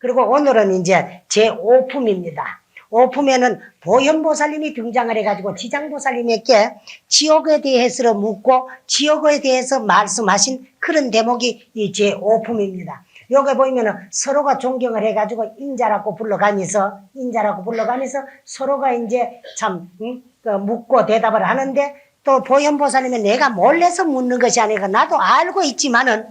그리고 오늘은 이제 제5품입니다. 5품에는 보현보살님이 등장을 해가지고 지장보살님에게 지옥에 대해서 묻고 지옥에 대해서 말씀하신 그런 대목이 이 제5품입니다. 요게 보이면은 서로가 존경을 해가지고 인자라고 불러가면서 서로가 이제 참 묻고 대답을 하는데, 또 보현보살님은 내가 몰래서 묻는 것이 아니라 나도 알고 있지만은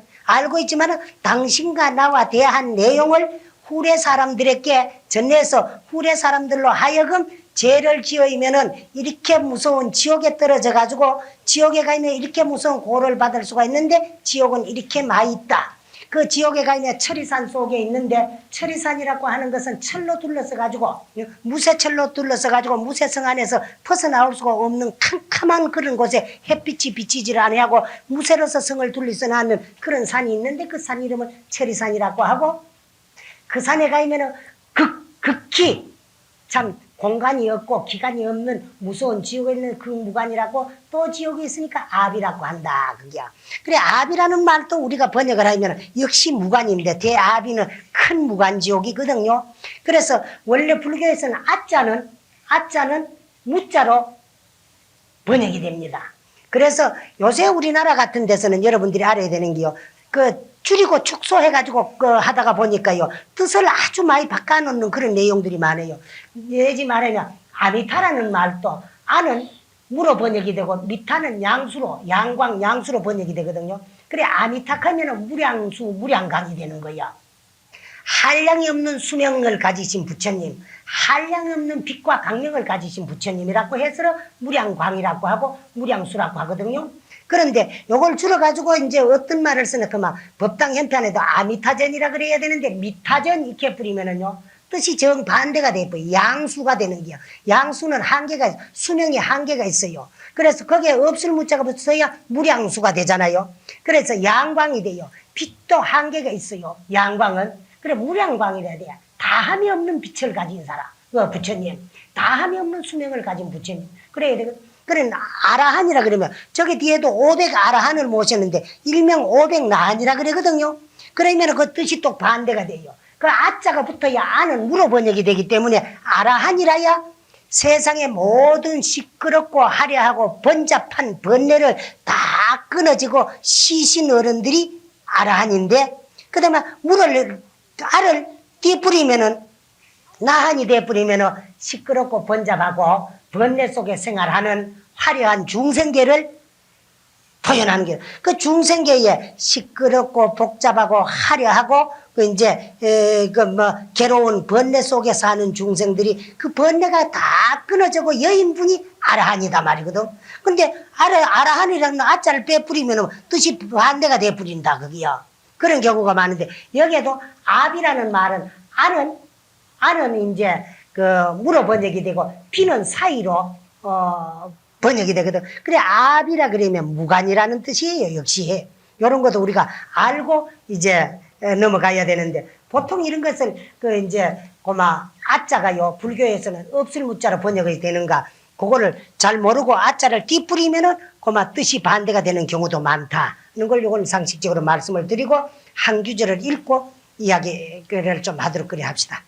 당신과 나와 대한 내용을 후래 사람들에게 전해서 후래 사람들로 하여금 죄를 지으면은 이렇게 무서운 지옥에 떨어져 가지고 지옥에 가 있는 이렇게 무서운 고를 받을 수가 있는데 지옥은 이렇게 많이 있다. 그 지옥에 가 있는 철이산 속에 있는데, 철이산이라고 하는 것은 철로 둘러서 가지고 무쇠철로 둘러서 가지고 무쇠성 안에서 벗어나올 수가 없는 캄캄한 그런 곳에 햇빛이 비치지를 아니하고 무쇠로서 성을 둘러서 나는 그런 산이 있는데, 그 산 이름은 철이산이라고 하고, 그 산에 가면은 극히 참 공간이 없고 기간이 없는 무서운 지옥에 있는 그 무간이라고, 또 지옥에 있으니까 압이라고 한다. 그게야. 그래, 압이라는 말도 우리가 번역을 하면 역시 무간인데, 대압이는 큰 무간 지옥이거든요. 그래서 원래 불교에서는 아자는 무자로 번역이 됩니다. 그래서 요새 우리나라 같은 데서는 여러분들이 알아야 되는 게요, 줄이고 축소해가지고 하다가 보니까요, 뜻을 아주 많이 바꿔놓는 그런 내용들이 많아요. 예지 말하면 아미타라는 말도 아는 무로 번역이 되고 미타는 양수로, 양광, 양수로 번역이 되거든요. 그래, 아미타하면 무량수, 무량광이 되는 거야. 한량이 없는 수명을 가지신 부처님, 한량이 없는 빛과 강력을 가지신 부처님이라고 해서 무량광이라고 하고 무량수라고 하거든요. 그런데 요걸 줄여가지고 이제 어떤 말을 쓰는 그만 법당 현편에도 아미타전이라 그래야 되는데, 미타전 이렇게 뿌리면은요, 뜻이 정반대가 되고 양수가 되는 게요. 양수는 한계가 있어요. 수명에 한계가 있어요. 그래서 거기에 없을 무자가 붙어야 무량수가 되잖아요. 그래서 양광이 돼요. 빛도 한계가 있어요. 양광은. 그래, 무량광이라 돼요. 다함이 없는 빛을 가진 사람, 부처님. 다함이 없는 수명을 가진 부처님. 그래야 되거든. 그래, 아라한이라 그러면 저기 뒤에도 500 아라한을 모셨는데 일명 500 나한이라 그러거든요. 그러면 그 뜻이 또 반대가 돼요. 그 아자가 붙어야 아는 무로 번역이 되기 때문에 아라한이라야 세상의 모든 시끄럽고 하려하고 번잡한 번뇌를 다 끊어지고 시신 어른들이 아라한인데, 그 다음에 알을 띠뿌리면은 나한이 돼뿌리면은 시끄럽고 번잡하고 번뇌 속에 생활하는 화려한 중생계를 표현하는 게, 그 중생계에 시끄럽고 복잡하고 화려하고 괴로운 번뇌 속에 사는 중생들이 그 번뇌가 다 끊어지고 여인분이 아라한이다 말이거든. 근데 아라한이라는 아자를 빼뿌리면 뜻이 반대가 돼뿌린다, 그게요. 그런 경우가 많은데, 여기에도 압이라는 말은 아는 이제 무로 번역이 되고 피는 사이로 번역이 되거든. 그래, 압이라 그러면 무간이라는 뜻이에요. 역시 이런 것도 우리가 알고 이제 넘어가야 되는데, 보통 이런 것을 이제 아자가요, 불교에서는 없을 무자로 번역이 되는가, 그거를 잘 모르고 아자를 띠뿌리면은 뜻이 반대가 되는 경우도 많다는 걸 요건 상식적으로 말씀을 드리고, 한 구절을 읽고 이야기를 좀 하도록 그래 합시다.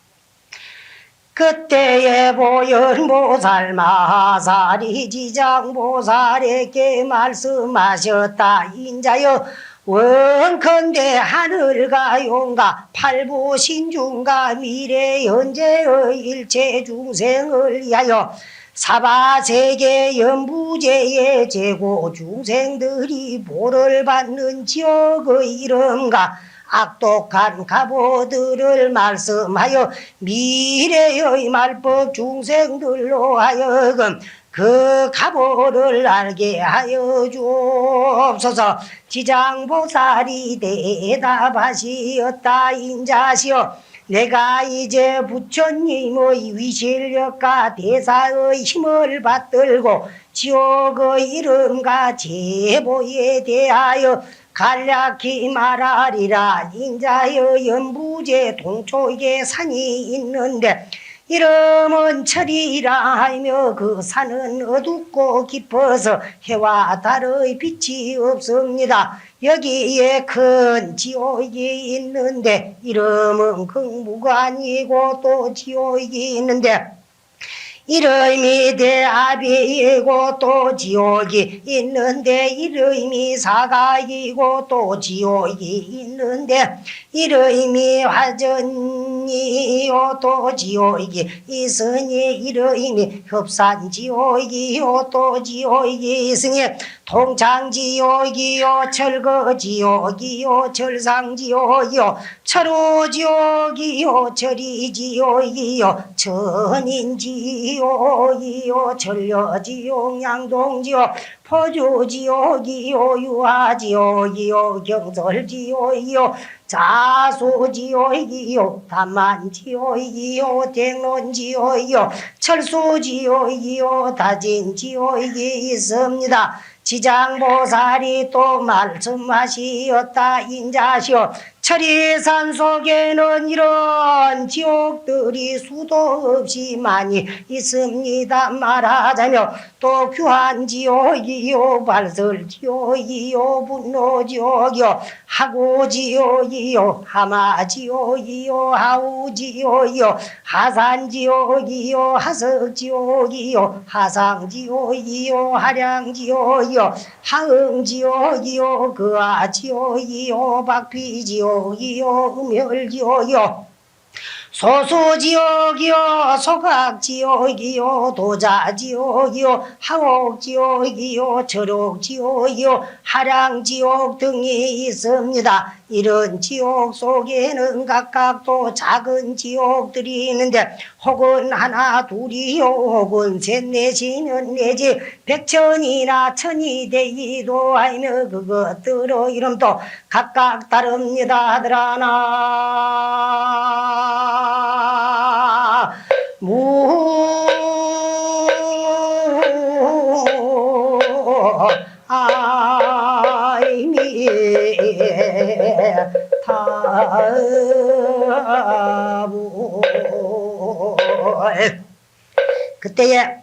그때에 보현보살 마사리 지장보살에게 말씀하셨다. 인자여, 원컨대 하늘과 용과 팔부신중과 미래 현재의 일체 중생을 위하여 사바세계 연부제의 제고 중생들이 보를 받는 지옥의 이름과 악독한 가보들을 말씀하여 미래의 말법 중생들로 하여금 그 가보를 알게 하여 주옵소서. 지장보살이 대답하시었다. 인자시여, 내가 이제 부처님의 위실력과 대사의 힘을 받들고 지옥의 이름과 제보에 대하여 간략히 말하리라. 인자여, 연부제 동초에 산이 있는데 이름은 철이라 하며 그 산은 어둡고 깊어서 해와 달의 빛이 없습니다. 여기에 큰 지옥이 있는데 이름은 극무관이고 또 지옥이 있는데 이름이 대합이고 또 지옥이 있는데 이름이 사가이고 또 지옥이 있는데 이름이 화전이요 또 지옥이 있으니 이름이 흡산지옥이요 또 지옥이 있으니 통창지옥이요 철거지옥이요 철상지옥이요 철우지옥이요 철이지옥이요 천인지옥이요 천려지옥 양동지옥 포주지옥이요 유화지옥이요 경설지옥이요 자수지옥이요 다만지옥이요 대론지옥이요 철수지옥이요 다진지옥이 있습니다. 지장보살이 또 말씀하시었다. 인자시오 철이산 속에는 이런 지옥들이 수도 없이 많이 있습니다. 말하자며 또 규환지옥이요 발설지옥이요 분노지옥이요 하고지옥이요 하마지옥이요 하우지옥이요 하산지옥이요 하석지옥이요 하상지옥이요 하량지옥이요 하응지옥이요 그아지옥이요 박피지옥이요 음혈지옥이요 소수지옥이요 소각지옥이요 도자지옥이요 하옥지옥이요 절옥지옥이요 하량지옥 등이 있습니다. 이런 지옥 속에는 각각 또 작은 지옥들이 있는데 혹은 하나 둘이요 혹은 셋넷이면 내지 백천이나 천이 되기도 하며 그것들의 이름도 각각 다릅니다. 하더라나 아이미 타부 그때에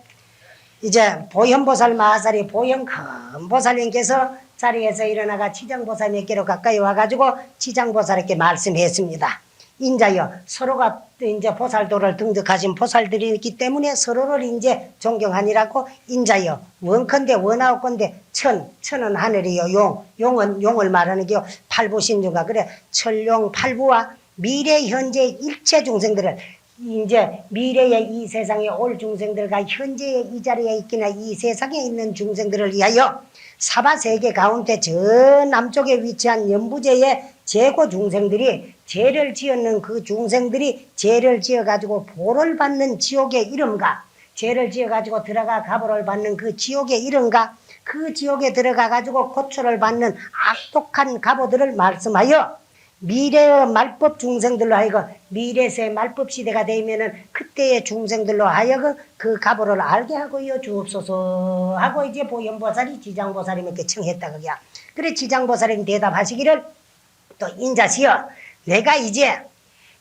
이제 보현보살 마하살이 보현큰보살님께서 자리에서 일어나가 지장보살님께로 가까이 와가지고 지장보살에게 말씀했습니다. 인자여 서로가 이제 보살도를 등극하신 보살들이 있기 때문에 서로를 이제 존경하니라고 인자여 원컨대 원하옵건대 천은 하늘이요 용은 용을 말하는 게 팔부신주가 그래 천룡 팔부와 미래 현재 일체 중생들을 이제 미래의 이 세상에 올 중생들과 현재의 이 자리에 있기나 이 세상에 있는 중생들을 위하여 사바세계 가운데 저 남쪽에 위치한 연부제의 재고 중생들이 죄를 지었는 그 중생들이 죄를 지어가지고 보를 받는 지옥의 이름과 죄를 지어가지고 들어가 가보를 받는 그 지옥의 이름과 그 지옥에 들어가가지고 고초를 받는 악독한 가보들을 말씀하여 미래의 말법 중생들로 하여금 미래세 말법 시대가 되면은 그때의 중생들로 하여금 그 가보를 알게 하고요 주옵소서 하고 이제 보현보살이 지장보살님께 청했다 그게야. 그래 지장보살님 대답하시기를 또 인자시여 내가 이제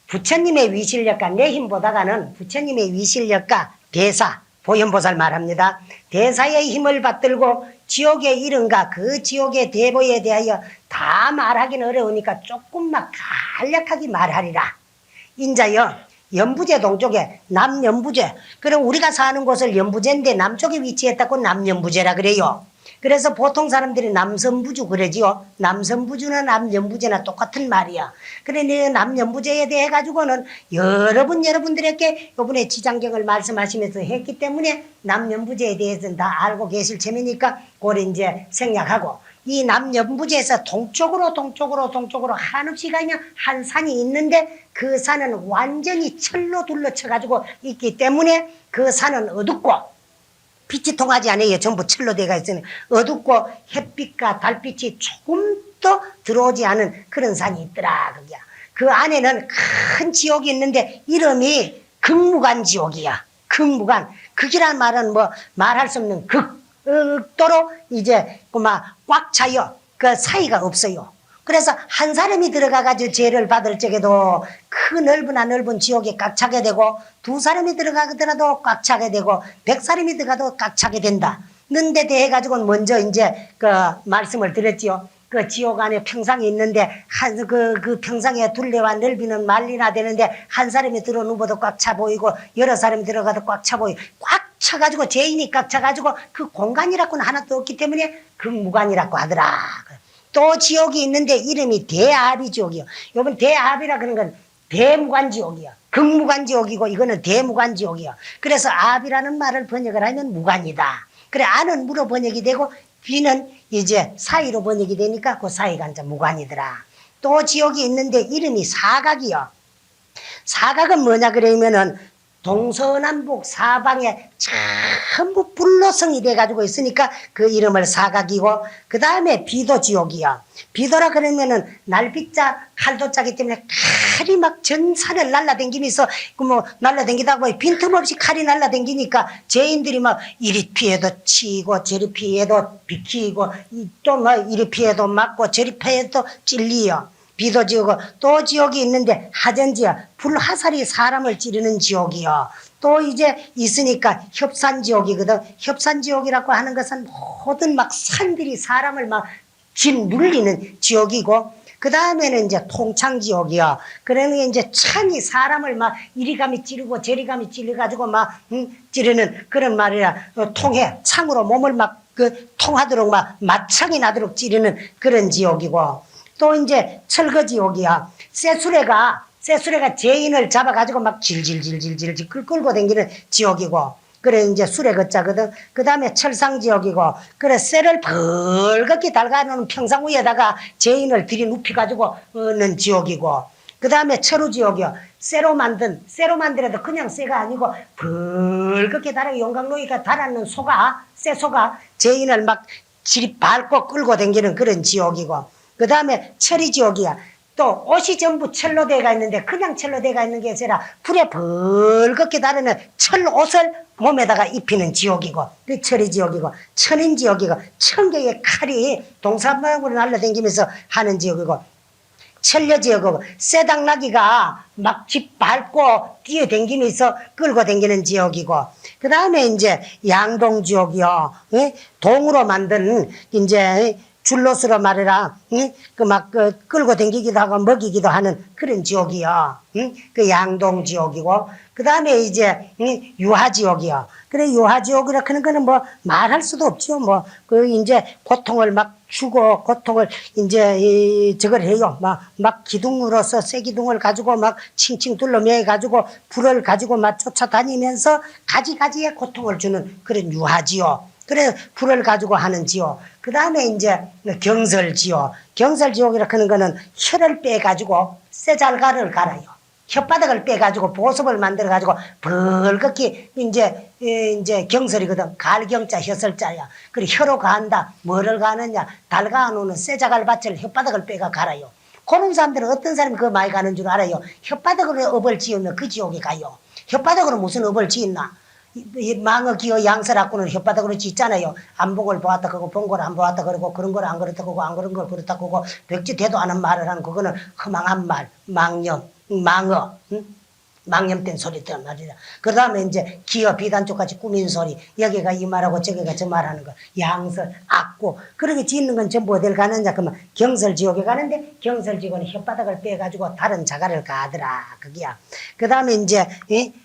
부처님의 위실력과 내 힘보다가는 부처님의 위실력과 대사 보현보살 말합니다. 대사의 힘을 받들고 지옥의 이름과 그 지옥의 대보에 대하여 다 말하기는 어려우니까 조금만 간략하게 말하리라. 인자여 연부제 동쪽에 남연부제 그럼 우리가 사는 곳을 연부제인데 남쪽에 위치했다고 남연부제라 그래요. 그래서 보통 사람들이 남선부주 그러지요. 남선부주나 남연부제나 똑같은 말이야. 그러니 남연부제에 대해 가지고는 여러분들에게 이번에 지장경을 말씀하시면서 했기 때문에 남연부제에 대해서는 다 알고 계실 체면이니까 그걸 이제 생략하고 이 남연부제에서 동쪽으로 한없이 가면 한 산이 있는데 그 산은 완전히 철로 둘러쳐 가지고 있기 때문에 그 산은 어둡고 빛이 통하지 않아요. 전부 철로 되어 있으니 어둡고 햇빛과 달빛이 조금도 들어오지 않은 그런 산이 있더라. 그게. 그 안에는 큰 지옥이 있는데 이름이 극무관 지옥이야. 극무관. 극이란 말은 뭐 말할 수 없는 극도로 이제 꽉 차요. 그 사이가 없어요. 그래서 한 사람이 들어가가지고 죄를 받을 적에도 그 넓은 지옥에 꽉 차게 되고, 두 사람이 들어가더라도 꽉 차게 되고, 100사람이 들어가도 꽉 차게 된다. 는데 대해 가지고는 먼저 이제 그 말씀을 드렸지요. 그 지옥 안에 평상이 있는데 그 평상의 둘레와 넓이는 말리나 되는데, 한 사람이 들어 누워도 꽉 차 보이고 여러 사람이 들어가도 꽉 차 보이고, 꽉 차가지고 죄인이 꽉 차가지고 그 공간이라고는 하나도 없기 때문에 극무관이라고 하더라. 또 지옥이 있는데 이름이 대아비지옥이요. 요번 대아비라 그런 건 대무관지옥이요. 극무관지옥이고 이거는 대무관지옥이요. 그래서 아비라는 말을 번역을 하면 무관이다. 그래, 아는 무로 번역이 되고 비는 이제 사이로 번역이 되니까 그 사이가 이제 무관이더라. 또 지옥이 있는데 이름이 사각이요. 사각은 뭐냐 그러면은 동서남북 사방에 전부 불로성이 돼가지고 있으니까 그 이름을 사각이고, 그 다음에 비도지옥이요. 비도라 그러면은 날빗자 칼도자기 때문에 칼이 막 전산을 날라댕기면서 뭐 날라댕기다 보니 빈틈없이 칼이 날라댕기니까 죄인들이 막 이리 피해도 치고 저리 피해도 비키고 또 뭐 이리 피해도 맞고 저리 피해도 찔리요. 비도 지옥. 또 지옥이 있는데 하전지요. 불화살이 사람을 찌르는 지옥이요. 또 이제 있으니까 협산지옥이거든. 협산지옥이라고 하는 것은 모든 막 산들이 사람을 막 짓눌리는 지옥이고, 그 다음에는 이제 통창지옥이요. 그러니 이제 창이 사람을 막 이리감이 찌르고 저리감이 찔러가지고 막 찌르는 그런 말이라, 통해 창으로 몸을 막 통하도록 막 마창이 나도록 찌르는 그런 지옥이고, 또 이제 철거지옥이야. 쇠수레가 죄인을 잡아가지고 막 질질질질질 끌고 다니는 지옥이고, 그래 이제 수레 걷자거든. 그 다음에 철상지옥이고, 그래 쇠를 벌겋게 달가놓은 평상 위에다가 죄인을 들이눕혀가지고 는 지옥이고, 그 다음에 철우지옥이요. 쇠로 만들어도 그냥 쇠가 아니고 벌겋게 달아 용광로이가 달아놓은 쇠소가 죄인을 막 밟고 끌고 다니는 그런 지옥이고, 그 다음에 철이지옥이야. 또 옷이 전부 철로 돼가 있는데 그냥 철로 돼가 있는 게 아니라 불에 벌겋게 다르는 철옷을 몸에다가 입히는 지옥이고, 그 철이지옥이고, 천인지옥이고, 1000개의 칼이 동산모양으로 날라다니면서 하는 지옥이고, 천려지옥이고, 쇠당나귀가 막 집 밟고 뛰어다니면서 끌고 다니는 지옥이고, 그 다음에 이제 양동지옥이요. 동으로 만든 이제 줄로스로 말해라. 끌고 다니기도 하고 먹이기도 하는 그런 지옥이요. 그 양동지옥이고, 그 다음에 이제 유하지옥이요. 그래, 유하지옥이라 하는 거는 뭐 말할 수도 없죠. 뭐, 이제 고통을 막 주고, 고통을 이제 저걸 해요. 막 기둥으로서 쇠기둥을 가지고 막 칭칭 둘러매 가지고 불을 가지고 막 쫓아다니면서 가지가지의 고통을 주는 그런 유하지요. 그래, 불을 가지고 하는 지옥. 그 다음에 이제 경설지옥. 경설지옥이라 하는 거는 혀를 빼가지고 쇠잘가를 갈아요. 혓바닥을 빼가지고 보습을 만들어가지고 벌겋게 이제 경설이거든. 갈경자 혀설자야. 그래, 혀로 가한다. 뭐를 가느냐. 달가놓는 쇠자갈밭을 혓바닥을 빼가 갈아요. 그런 사람들은 어떤 사람이 그 많이 가는 줄 알아요. 혓바닥으로 업을 지으면 그 지옥에 가요. 혓바닥으로 무슨 업을 지었나. 망어 기어 양설하고는 혓바닥으로 짓잖아요. 안복을 보았다 그러고 본 걸 안 보았다 그러고 그런 걸 안 그렇다 그러고 안 그런 걸 그렇다 그러고 백지 대도 않은 말을 하는 그거는 허망한 말, 망념, 망어, 망념된 소리들 말이다. 그 다음에 이제 기어 비단 쪽같이 꾸민 소리, 여기가 이 말하고 저기가 저 말하는 거, 양설, 악고 그렇게 짓는 건 전부 어딜 가느냐 그러면 경설지옥에 가는데, 경설지옥은 혓바닥을 빼가지고 다른 자갈을 가더라 그게야. 그 다음에 이제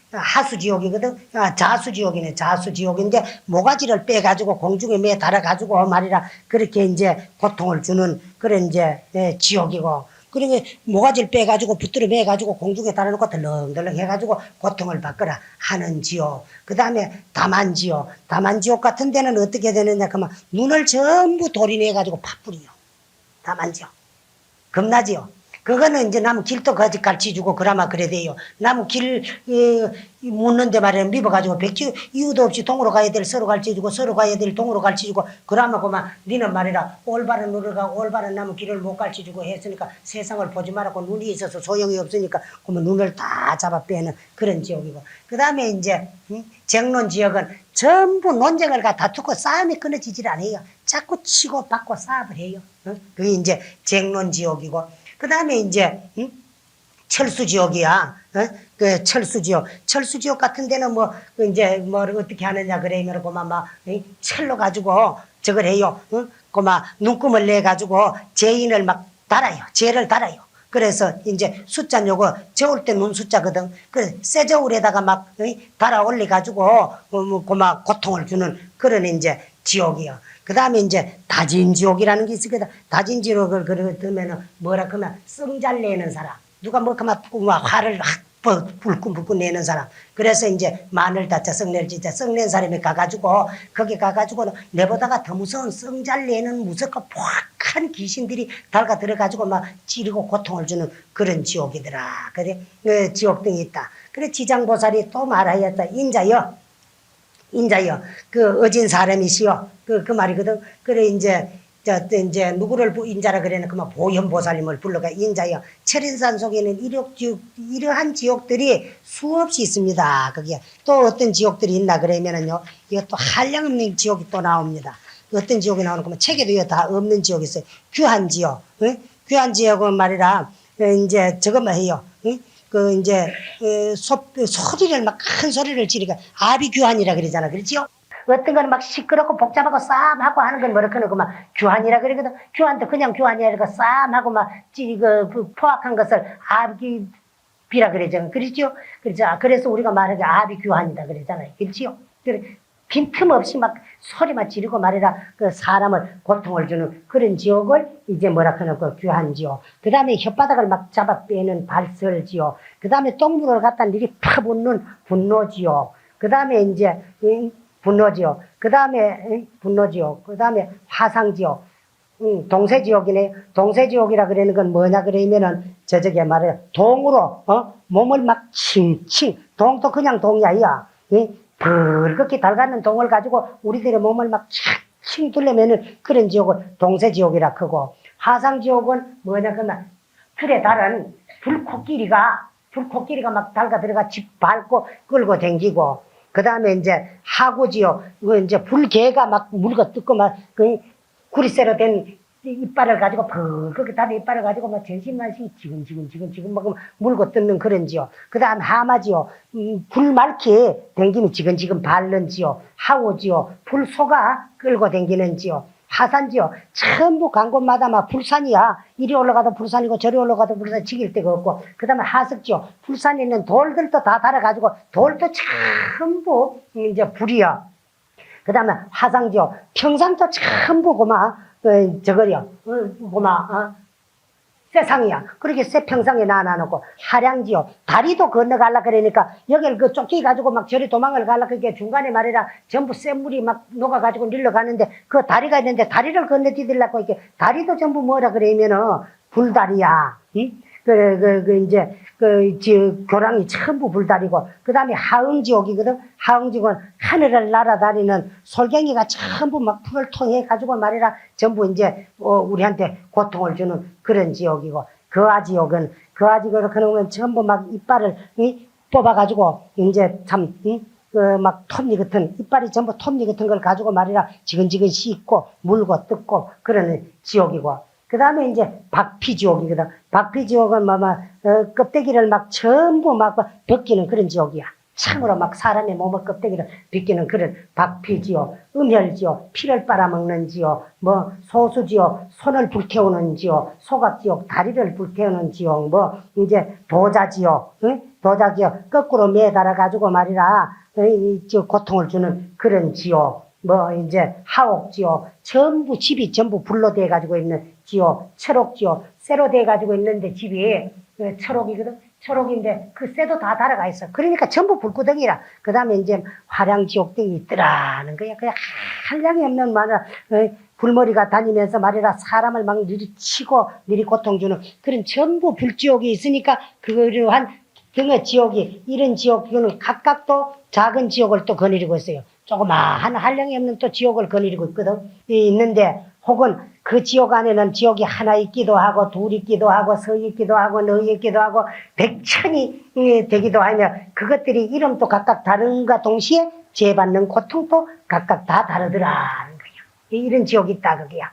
하수지옥이거든. 자수지옥이네. 자수지옥인데 모가지를 빼가지고 공중에 매 달아가지고 말이라 그렇게 이제 고통을 주는 그런 이제 지옥이고, 그러니 모가지를 빼가지고 붙들어 매가지고 공중에 달아놓고 덜렁덜렁 해가지고 고통을 받거라 하는 지옥. 그 다음에 다만지옥. 다만지옥 같은 데는 어떻게 되느냐 그러면 눈을 전부 돌이 내가지고 파뿌리요. 다만지옥. 겁나지요. 그거는 이제 남 길도 가르쳐주고 그러면 그래 돼요. 남 길 묻는데 말이야 미워가지고 백지 이유도 없이 동으로 가야 될 서로 가르쳐주고 서로 가야 될 동으로 가르쳐주고 그러면 그만 니는 말이라 올바른 눈을 가고 올바른 나무 길을 못 가르쳐주고 했으니까 세상을 보지 말라고 눈이 있어서 소용이 없으니까 그러면 눈을 다 잡아 빼는 그런 지역이고 그 다음에 이제 정론 지역은 전부 논쟁을 다투고 싸움이 끊어지질 않아요. 자꾸 치고 받고 싸움을 해요. 그게 이제 정론 지역이고 그 다음에 이제 철수 지역이야. 그 철수 지역. 철수 지역 같은 데는 뭐 이제 뭐 어떻게 하느냐 그러면 그만 막 철로 가지고 저걸 해요. 그만 눈금을 내 가지고 죄인을 막 달아요. 죄를 달아요. 그래서 이제 숫자 요거 저울 때 눈 숫자거든. 그 쇠저울에다가 막 달아 올려 가지고 그만 고통을 주는 그런 이제 지옥이요. 그 다음에 이제 다진 지옥이라는 게 있거든. 다진 지옥을 그러면은 뭐라 그러면 썽잘 내는 사람. 누가 뭐 그만 화를 불끈 내는 사람. 그래서 이제 마늘 다짜 썩낼 진짜 썩낸 사람이 가가지고 거기 가가지고는 내보다가 더 무서운 썽잘 내는 무섭고 포악한 귀신들이 달가 들어가지고 막 찌르고 고통을 주는 그런 지옥이더라. 그래 그 지옥 등이 있다. 그래 지장보살이 또 말하였다. 인자여 그 어진 사람이시여 그 말이거든. 그래 이제 누구를 인자라 그래는 그만 보현보살님을 불러가 인자여 철인산 속에는 이러한 지옥들이 수없이 있습니다. 거기에 또 어떤 지옥들이 있나 그러면은요 이것도 한량없는 지옥이 또 나옵니다. 어떤 지옥이 나오는 거면 책에도 다 없는 지옥이 있어요. 귀한 지옥, 귀한 지옥은 말이라 이제 저것만 해요. 그 이제 소리를 막 큰 소리를 지르니까 아비규환이라 그러잖아, 그렇지요? 어떤 거는 막 시끄럽고 복잡하고 싸움하고 하는 건 뭐라카는 그만 규환이라 그러거든. 규환도 그냥 규환이 아니라 싸움하고 막 그 포악한 것을 아비비라 그러잖아요, 그렇지요? 그래서 우리가 말하기 아비규환이다 그러잖아요, 그렇지요? 그래. 빈틈없이 막 소리만 지르고 말이라 그 사람을 고통을 주는 그런 지옥을 이제 뭐라 하는 그 귀한 지옥. 그 다음에 혓바닥을 막 잡아 빼는 발설 지옥. 그 다음에 똥물을 갖다 니리 파붓는 분노 지옥. 그 다음에 이제 분노 지옥. 그 다음에 분노 지옥. 그 다음에 화상 지옥. 동세 지옥이네. 동세 지옥이라 그러는 건 뭐냐 그러면은 저게 말이야 동으로 몸을 막 칭칭. 동도 그냥 동이 아니야. 붉게 달가는 동을 가지고 우리들의 몸을 막 칭칭 둘러매는 그런 지옥을 동세지옥이라 크고 화상지옥은 뭐냐 그러면 불에 달은 불코끼리가 막 달가 들어가 집 밟고 끌고 댕기고 그 다음에 이제 하구지옥 이제 불개가 막 물고 뜯고 막 구리쇠로 된 이빨을 가지고 붉게 다른 이빨을 가지고 막 전신만식 지금 막 물고 뜯는 그런 지요. 그 다음 하마지요. 불말키 댕기는 지금 바른 지요. 하오지요. 불소가 끌고 댕기는 지요. 하산지요. 전부 간 곳마다 막 불산이야. 이리 올라가도 불산이고 저리 올라가도 불산 지길 데가 없고 그 다음에 하석지요. 불산에 있는 돌들도 다 달아가지고 돌도 전부 이제 불이야. 그 다음에 화상지요. 평상도 전부 고마 저거요. 세상이야. 그렇게 새 평상에 놔놓고 하량지요. 다리도 건너가려 그러니까 여길 그 쫓기 가지고 막 저리 도망을 가려 그게 중간에 말이라 전부 쇳물이 막 녹아가지고 밀려가는데 그 다리가 있는데 다리를 건너뛰려고 이렇게 다리도 전부 뭐라 그러면은 불다리야. 이제 교랑이 전부 불다리고, 그 다음에 하응지옥이거든. 하응지옥은 하늘을 날아다니는 솔갱이가 전부 막 풀을 통해 가지고 말이라 전부 이제, 우리한테 고통을 주는 그런 지옥이고, 거아지옥은, 거아지옥은 그러면 전부 막 이빨을, 뽑아가지고, 이제 참, 막 톱니 같은, 이빨이 전부 톱니 같은 걸 가지고 말이라 지근지근 씻고, 물고 뜯고, 그런 지옥이고, 그 다음에 이제 박피지옥이거든. 박피지옥은 껍데기를 막 전부 막 벗기는 그런 지옥이야. 참으로 막 사람의 몸의 껍데기를 벗기는 그런 박피지옥, 음혈지옥, 피를 빨아먹는 지옥, 소수지옥, 손을 불태우는 지옥, 소각지옥, 다리를 불태우는 지옥, 이제 도자지옥, 도자지옥, 거꾸로 매달아가지고 말이라, 고통을 주는 그런 지옥. 이제 하옥지옥, 전부 집이 전부 불로 돼 가지고 있는 지옥, 철옥지옥, 쇠로 돼 가지고 있는데 집이 철옥이거든. 초록인데 그 쇠도 다 달아가 있어. 그러니까 전부 불구덩이라. 그 다음에 이제 화량지옥 등이 있더라는 거야. 그냥 한량이 없는 말이야. 불머리가 다니면서 말이라 사람을 막 치고 미리 고통 주는 그런 전부 불지옥이 있으니까 그러한 등의 지옥이 이런 지옥은 각각 또 작은 지옥을 또 거느리고 있어요. 조그마한 한량이 없는 또 지옥을 거느리고 있거든. 있는데 혹은 그 지옥 안에는 지옥이 하나 있기도 하고 둘 있기도 하고 서 있기도 하고 너 있기도 하고 백천이 되기도 하며 그것들이 이름도 각각 다른가 동시에 죄받는 고통도 각각 다 다르더라는 거야. 이런 지옥이 있다 그게야.